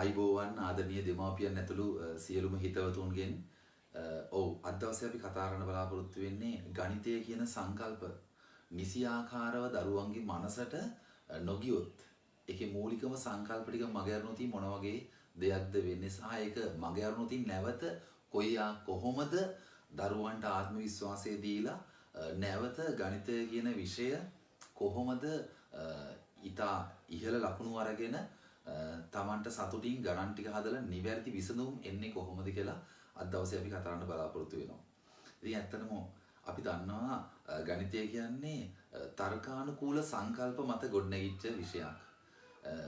ආයිබෝවන් ආදරණීය දෙමාපියන් ඇතුළු සියලුම හිතවතුන්ගෙන් ඔව් අද දවසේ අපි කතා කරන්න බලාපොරොත්තු වෙන්නේ ගණිතය කියන සංකල්ප නිසියාකාරව දරුවන්ගේ මනසට නොගියොත් ඒකේ මූලිකම සංකල්ප ටික මගහැරුණොත් මොන වගේ දෙයක්ද වෙන්නේ සහ ඒක මගහැරුණොත් නැවත කොහොමද දරුවන්ට ආත්ම විශ්වාසය දීලා නැවත ගණිතය කියන විෂය කොහොමද ඊට ඉහළ ලකුණු අරගෙන තමන්ට සතුටින් ගණන් ටික හදලා නිවැරදි විසඳුම් එන්නේ කොහොමද කියලා අද දවසේ අපි කතා කරන්න බලාපොරොත්තු වෙනවා. ඉතින් ඇත්තටම අපි දන්නවා ගණිතය කියන්නේ තර්කානුකූල සංකල්ප මත ගොඩනැගිච්ච විෂයක්.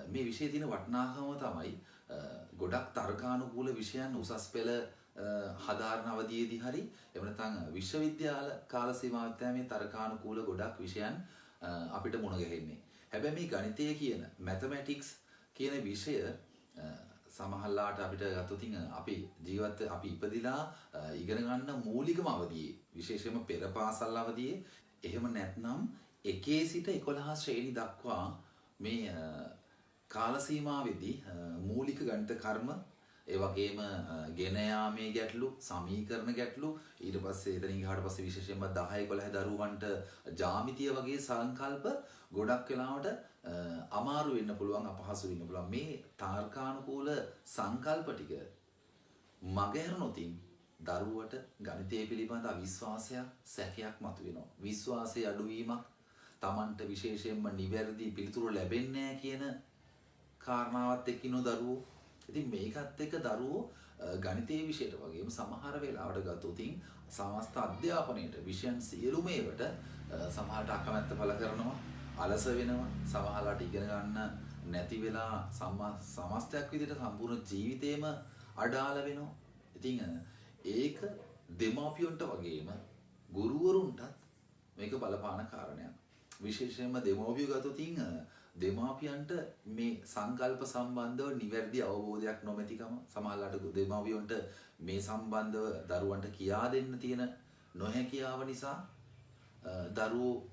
මේ විෂයේ තියෙන වටිනාකම තමයි ගොඩක් තර්කානුකූල විෂයන් උසස් පෙළ හදාරන අවධියේදී හරි එහෙම නැත්නම් විශ්වවිද්‍යාල කාල සීමාවත් මේ තර්කානුකූල ගොඩක් විෂයන් අපිට මුණ ගැහෙන්නේ. හැබැයි මේ ගණිතය කියන mathematics කියන විෂය සමහරලාට අපිට ගත්තොත් අපි අපි ඉපදිලා ඉගෙන ගන්න මූලිකම අවධියේ විශේෂයෙන්ම පෙර පාසල් අවධියේ එහෙම නැත්නම් 1 සිට 11 ශ්‍රේණි දක්වා මේ කාල සීමාවෙදී මූලික ගණිත කර්ම ඒ වගේම ගෙන යාමේ ගැටලු සමීකරණ ගැටලු ඊට පස්සේ එතනින් ගහට පස්සේ විශේෂයෙන්ම 10 11 දරුවන්ට ජ්‍යාමිතිය වගේ සංකල්ප ගොඩක් වෙලාවට අමාරු වෙන්න පුළුවන් අපහසු වෙන්න පුළුවන් මේ තාර්කානුකූල සංකල්ප ටික මගහැරුණොත් දරුවට ගණිතය පිළිබඳ අවිශ්වාසයක් සැකයක් මතුවෙනවා විශ්වාසයේ අඩුවීමක් Tamanට විශේෂයෙන්ම නිවැරදි පිළිතුරු ලැබෙන්නේ නැහැ කියන කාරණාවත් එක්කිනු දරුවෝ ඉතින් මේකත් එක්ක දරුවෝ ගණිතයේ විෂයට වගේම සමහර වෙලාවට ගත්තොත් සමස්ත අධ්‍යාපනයේට විෂයන් සියලුම ඒවට සමහරට අකමැත්ත පළ කරනවා අලස වෙනවා සමහරලාට ඉගෙන ගන්න නැති වෙලා සමස්තයක් විදිහට සම්පූර්ණ ජීවිතේම අඩාල වෙනවා. ඉතින් ඒක දෙමාපියන්ට වගේම ගුරුවරුන්ටත් මේක බලපාන කාරණයක්. විශේෂයෙන්ම දෙමාපියෝ ගත්තොත් දෙමාපියන්ට මේ සංකල්ප සම්බන්ධව නිවැරදි අවබෝධයක් නොමැතිකම සමහරලාට දෙමාපියන්ට මේ සම්බන්ධව දරුවන්ට කියා දෙන්න තියෙන නොහැකියාව නිසා දරුවෝ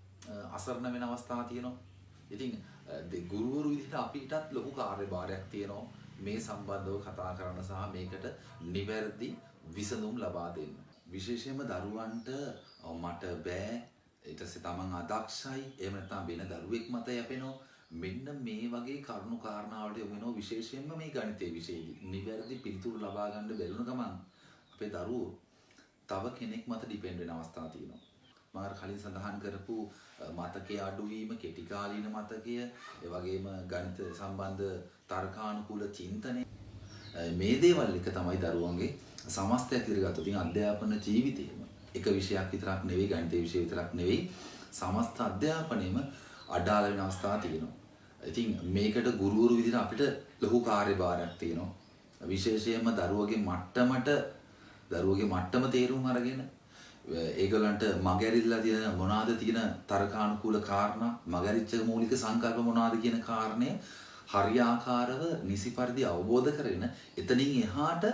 අසරණ වෙන අවස්ථා තියෙනවා. ඉතින් ගුරුවරු විදිහට අපිටත් ලොකු කාර්යභාරයක් තියෙනවා මේ සම්බන්ධව කතා කරන්න සහ මේකට නිවැරදි විසඳුම් ලබා දෙන්න. විශේෂයෙන්ම දරුවන්ට මට බෑ ඊට පස්සේ තමන් අදක්ෂයි එහෙම නැත්නම් වෙන දරුවෙක් මත යැපෙනවා මෙන්න මේ වගේ කරුණු කාරණාවලට යොමු වෙනවා විශේෂයෙන්ම මේ ගණිතයේ විෂයේදී නිවැරදි පිළිතුරු ලබා ගන්න බැරිුණ ගමන් අපේ දරුවෝ තව කෙනෙක් මත ඩිපෙන්ඩ් වෙන අවස්ථා තියෙනවා. මම කලින් සඳහන් කරපු මතකයේ අඩුවීම කෙටි කාලීන මතකය ඒ වගේම ගණිත සම්බන්ධ තර්කානුකූල චින්තනය මේ දේවල් එක තමයි දරුවන්ගේ සමස්තයක් විදිහට ගත්තොත් අධ්‍යාපන ජීවිතේම එක විෂයක් විතරක් නෙවෙයි ගණිතයේ විෂය විතරක් නෙවෙයි සමස්ත අධ්‍යාපනයේම අඩාල වෙන අවස්ථා තියෙනවා. ඉතින් මේකට ගුරුවරු විදිහට අපිට ලොකු කාර්යභාරයක් තියෙනවා. විශේෂයෙන්ම දරුවගේ මට්ටම තේරුම් අරගෙන ඒගොල්ලන්ට මගහැරිලා තියෙන මොනවාද තියෙන තර්කානුකූල කාරණා මගහැරිච්ච මූලික සංකල්ප මොනවාද කියන කාරණය හරියාකාරව නිසි පරිදි අවබෝධ කරගෙන එතනින් එහාට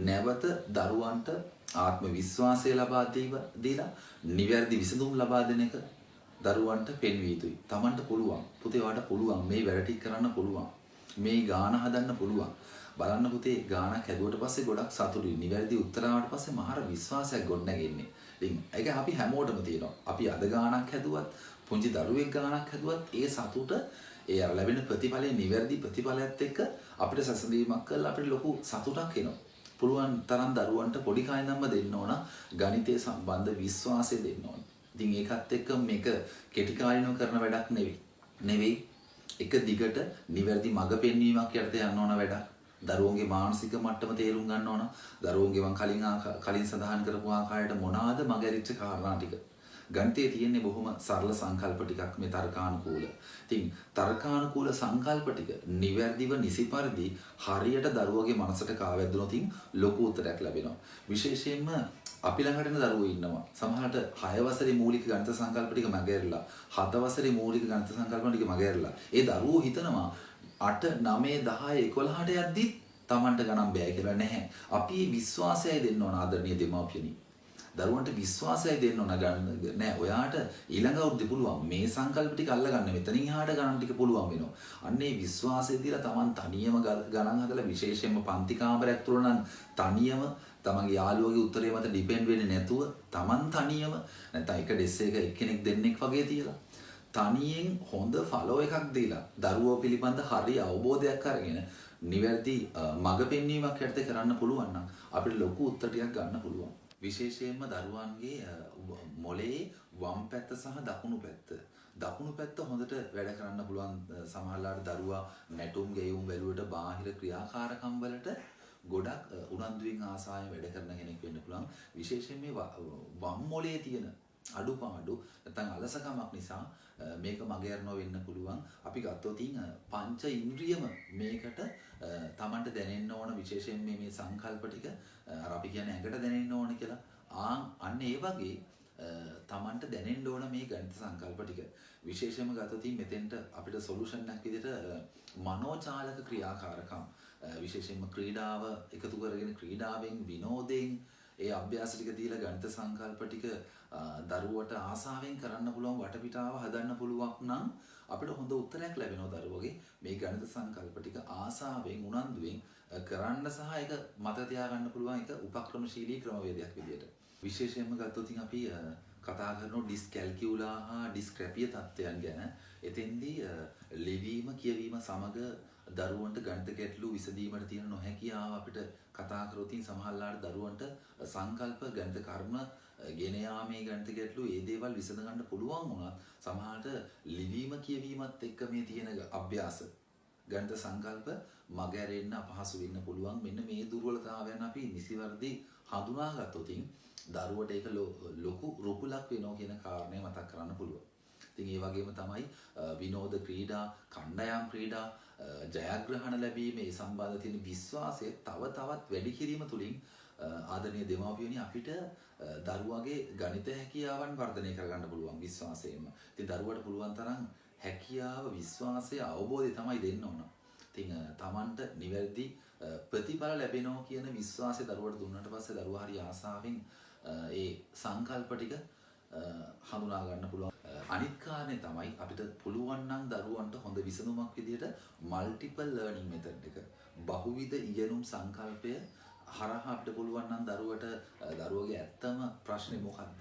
නැවත දරුවන්ට ආත්ම විශ්වාසය ලබා දීලා නිවැරදි විසඳුම් ලබා දෙන එක දරුවන්ට පෙන්විය යුතුයි. Tamanට පුළුවන්. පුතේ වාට පුළුවන්. මේ වැඩ ටික කරන්න පුළුවන්. මේ ගාන හදන්න පුළුවන්. බලන්න පුතේ ගානක් හැදුවට පස්සේ ගොඩක් සතුටුයි. නිවැරදි උත්තර ආවට පස්සේ මහර විශ්වාසයක් ගොඩනැගෙන්නේ. ඉතින් ඒක අපි හැමෝටම තියෙනවා. අපි අද ගානක් හැදුවත්, පුංචි දරුවෙක් ගානක් හැදුවත් ඒ සතුට ඒ අර ලැබෙන ප්‍රතිඵලයේ නිවැරදි ප්‍රතිඵලයත් එක්ක අපිට සැසඳීමක් කරලා අපිට ලොකු සතුටක් එනවා. පුළුවන් තරම් දරුවන්ට පොඩි කායින්දම්ම දෙන්න ඕන ගණිතය සම්බන්ධ විශ්වාසය දෙන්න ඕන. ඉතින් ඒකත් එක්ක මේක කෙටි කාලිනව කරන වැඩක් නෙවෙයි. එක දිගට නිවැරදි මඟ පෙන්වීමක් යටතේ යන්න ඕන වැඩක්. දරුවන්ගේ මානසික මට්ටම තේරුම් ගන්න ඕන. දරුවන්ගේ මම කලින් සඳහන් කරපු ආකාරයට මොනවාද මගහැරිච්ච කාරණා ටික. ගණිතයේ තියෙන්නේ බොහොම සරල සංකල්ප ටිකක් මේ තර්කානුකූල. ඉතින් තර්කානුකූල සංකල්ප ටික නිවැරදිව නිසි පරිදි හරියට දරුවගේ මනසට කාවැද්දුනොත් ලොකු උත්තරයක් ලැබෙනවා. විශේෂයෙන්ම අපි ළඟට එන දරුවෝ ඉන්නවා. සමහරට 6 වසරේ මූලික ගණිත සංකල්ප ටික මගහැරලා 7 වසරේ මූලික ගණිත සංකල්ප ටික මගහැරලා ඒ දරුවෝ හිතනවා 8 9 10 11ට යද්දි Tamanට ගණන් බෑ කියලා නැහැ. අපි විශ්වාසයයි දෙන්න ඕන ආදරණීය දෙමාපියනි. දරුවන්ට විශ්වාසය දෙන්න ඕන ගන්න නෑ. ඔයාට ඊළඟ අවුරුද්දේ පුළුවන් මේ සංකල්ප ටික අල්ලගන්න. මෙතනින් එහාට ගණන් ටික පුළුවන් වෙනවා. අන්න ඒ විශ්වාසය දීලා Taman තනියම ගණන් හදලා විශේෂයෙන්ම පන්ති කාමරයක් තුල නම් තනියම තමන්ගේ යාළුවගේ උත්තරේ මත ඩිපෙන්ඩ් වෙන්නේ නැතුව Taman තනියම නැත්නම් එක ඩෙස් එක එක්කෙනෙක් දෙන්නෙක් වගේ තියලා තනියෙන් හොඳ ෆලෝ එකක් දීලා දරුවෝ පිළිබඳ හරි අවබෝධයක් අරගෙන නිවැරදි මඟ පෙන්වීමක් යටතේ කරන්න පුළුවන් නම් අපිට ලොකු උත්තර ටිකක් ගන්න පුළුවන්. විශේෂයෙන්ම දරුවන්ගේ මොලේ වම් පැත්ත සහ දකුණු පැත්ත හොඳට වැඩ කරන්න පුළුවන්. සමහරවිට දරුවා නැටුම් ගෙයුම් වැළුවට බාහිර ක්‍රියාකාරකම් වලට ගොඩක් උනන්දුවෙන් ආසාවෙන් වැඩ කරන කෙනෙක් වෙන්න පුළුවන්. විශේෂයෙන් මේ වම් මොලේ තියෙන අඩුපාඩු නැත්නම් අලසකමක් නිසා මේක මගහැරනවා වෙන්න පුළුවන්. අපි ගත්තොත් පංච ඉන්ද්‍රියම මේකට Tamanට දැනෙන්න ඕන. විශේෂයෙන් මේ සංකල්ප ටික අර අපි කියන්නේ ඇඟට දැනෙන්න ඕන කියලා. අන්න ඒ වගේ Tamanට දැනෙන්න ඕන මේ ගණිත සංකල්ප ටික. විශේෂයෙන්ම ගත්තොත් මෙතෙන්ට අපිට සොලියුෂන් එකක් විදිහට මනෝචාලක ක්‍රියාකාරකම් විශේෂයෙන්ම ක්‍රීඩාව එකතු කරගෙන ක්‍රීඩාවෙන් විනෝදයෙන් ඒ අභ්‍යාස ටික දීලා ගණිත සංකල්ප ටික දරුවට ආසාවෙන් කරන්න පුළුවන් වටපිටාව හදන්න පුළුවන් නම් අපිට හොඳ උත්තරයක් ලැබෙනවා දරුවගේ මේ ගණිත සංකල්ප ටික ආසාවෙන් උනන්දුවෙන් කරන්න සහ ඒක මතක තියාගන්න පුළුවන් එක උපක්‍රමශීලී ක්‍රමවේදයක් විදියට. විශේෂයෙන්ම ගත්තොත් අපි කතා කරන ඩිස්කැල්කියුලා හා ඩිස්ක්‍රැපිය තත්ත්වයන් ගැන. එතෙන්දී ලිවීම කියවීම සමග දරුවන්ට ගණිත ගැටලු විසඳීමට තියෙන නොහැකියාව අපිට කතා කරොත් සමහරවිට දරුවන්ට සංකල්ප ගණිත කර්ම ගෙන යාමේ ගණිත ගැටලු ඒ දේවල් විසඳ ගන්න පුළුවන් වුණත් සමහරවිට ලිවීම කියවීමත් එක්ක මේ තියෙන අභ්‍යාස ගණිත සංකල්ප මගහැරෙන්න අපහසු වෙන්න පුළුවන්. මෙන්න මේ දුර්වලතාවයන් අපි නිසිවර්දී හඳුනාගත්තොත් දරුවට ඒක ලොකු රුකුලක් වෙනවා කියන කාරණය මතක් කරන්න පුළුවන්. ඉතින් ඒ වගේම තමයි විනෝද ක්‍රීඩා, කණ්ඩායම් ක්‍රීඩා, ජයග්‍රහණ ලැබීමේ සම්බන්ධ තියෙන විශ්වාසය තව තවත් වැඩි කිරීම තුළින් ආදරණීය දෙමාපියනි අපිට දරුවාගේ ගණිත හැකියාවන් වර්ධනය කරගන්න පුළුවන් විශ්වාසයෙන්ම. ඉතින් දරුවට පුළුවන් තරම් හැකියාව, විශ්වාසය, අවබෝධය තමයි දෙන්න ඕන. ඉතින් Tamanට නිවැරදි ප්‍රතිඵල ලැබෙනවා කියන විශ්වාසය දරුවට දුන්නාට පස්සේ දරුවා හරි ආසාවෙන් ඒ සංකල්ප ටික හඳුනා ගන්න පුළුවන්. අනිත් කාරණේ තමයි අපිට පුළුවන් නම් දරුවන්ට හොඳ විසඳුමක් විදිහට මල්ටිපල් ලර්නින් මෙතඩ් එක බහුවිධ ඉගෙනුම් සංකල්පය හරහා අපිට පුළුවන් නම් දරුවගේ ඇත්තම ප්‍රශ්නේ මොකද්ද?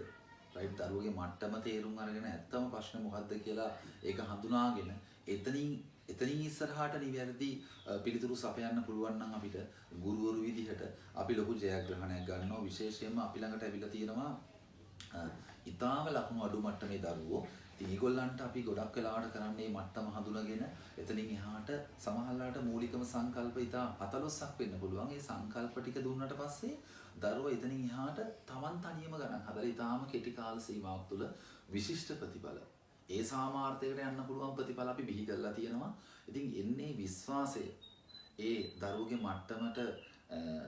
රයිට් දරුවගේ මට්ටම තේරුම් අරගෙන ඇත්තම ප්‍රශ්නේ මොකද්ද කියලා ඒක හඳුනාගෙන එතනින් ඉස්සරහට නිවැරදි පිළිතුරු සපයන්න පුළුවන් නම් අපිට ගුරුවරු විදිහට අපි ලොකු ජයග්‍රහණයක් ගන්නවා. විශේෂයෙන්ම අපි ළඟට ඇවිල්ලා තියෙනවා ඉතාම ලකුණු අඩු මට්ටමේ දරුවෝ. ඉතින් ඒගොල්ලන්ට අපි ගොඩක් වෙලාවට කරන්නේ මට්ටම හඳුනාගෙන එතනින් එහාට සමහරවිට මූලිකම සංකල්ප ඉතා 14ක් වෙන්න පුළුවන්. ඒ සංකල්ප ටික දුන්නාට පස්සේ දරුවා එතනින් එහාට Taman තනියම ගණන් හදලා ඉතාම කෙටි කාල සීමාවක් තුළ විශිෂ්ට ප්‍රතිඵල ඒ සාමාර්ථයකට යන්න පුළුවන් ප්‍රතිඵල අපි බිහි කරලා තියෙනවා. ඉතින් එන්නේ විශ්වාසය ඒ දරුවගේ මට්ටමට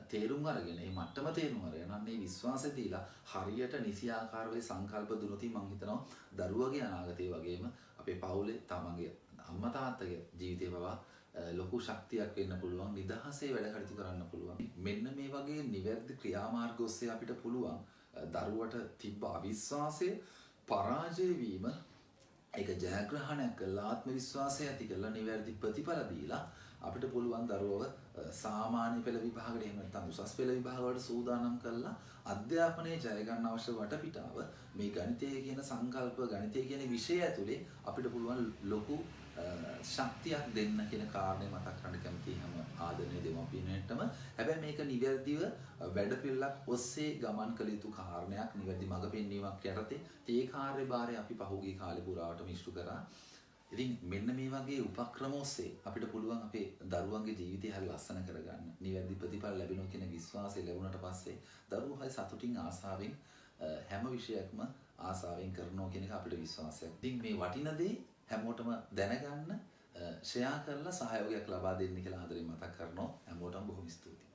තේරුම් අරගෙන මේ මට්ටම තේරුම් අරගෙන අන්න මේ විශ්වාසය දීලා හරියට නිසියාකාරව සංකල්ප දුනොත් මම හිතනවා දරුවගේ අනාගතය වගේම අපේ පවුලේ තමන්ගේ අම්මා තාත්තගේ ජීවිතේ පවා ලොකු ශක්තියක් වෙන්න පුළුවන්. නිදහසේ වැඩ කටයුතු කරන්න පුළුවන්. මෙන්න මේ වගේ නිවැරදි ක්‍රියාමාර්ග ඔස්සේ අපිට පුළුවන් දරුවට තිබ්බ අවිශ්වාසය පරාජය වීම ඒක ජයග්‍රහණයක් කළා ආත්ම විශ්වාසය ඇති කරලා නිවැරදි ප්‍රතිඵල දීලා අපිට පුළුවන් දරුවව සාමාන්‍ය පෙළ විභාගයට එහෙම නැත්නම් උසස් පෙළ විභාග වලට සූදානම් කරලා අධ්‍යාපනයේ ජය ගන්න අවශ්‍ය වටපිටාව මේ ගණිතය කියන සංකල්ප ගණිතය කියන විෂය ඇතුලේ අපිට පුළුවන් ලොකු ශක්තියක් දෙන්න කියන කාරණය මතක් කරන්න කැමතියි හැම ආදරණීය දෙමාපියන්ටම. හැබැයි මේක නිවැරදිව වැඩපිළිවෙලක් ඔස්සේ ගමන් කළ යුතු කාරණයක්, නිවැරදි මඟ පෙන්වීමක් යටතේ ඒ කාර්යභාරය අපි පහුගිය කාලේ පුරාවට මිශ්‍ර කරා. ඉතින් මෙන්න මේ වගේ උපක්‍රම ඔස්සේ අපිට පුළුවන් අපේ දරුවන්ගේ ජීවිතය හරි ලස්සන කරගන්න. නිවැරදි ප්‍රතිඵල ලැබෙනවා කියන විශ්වාසය ලැබුණාට පස්සේ දරුවෝ හරි සතුටින් ආසාවෙන් හැම විෂයක්ම ආසාවෙන් කරනවා කියන එක අපිට විශ්වාසයක්. ඉතින් මේ වටින දේ හැමෝටම දැනගන්න ෂෙයා කරලා සහයෝගයක් ලබා දෙන්න කියලා ආදරෙන් මතක් කරනවා. හැමෝටම බොහොම ස්තුතියි.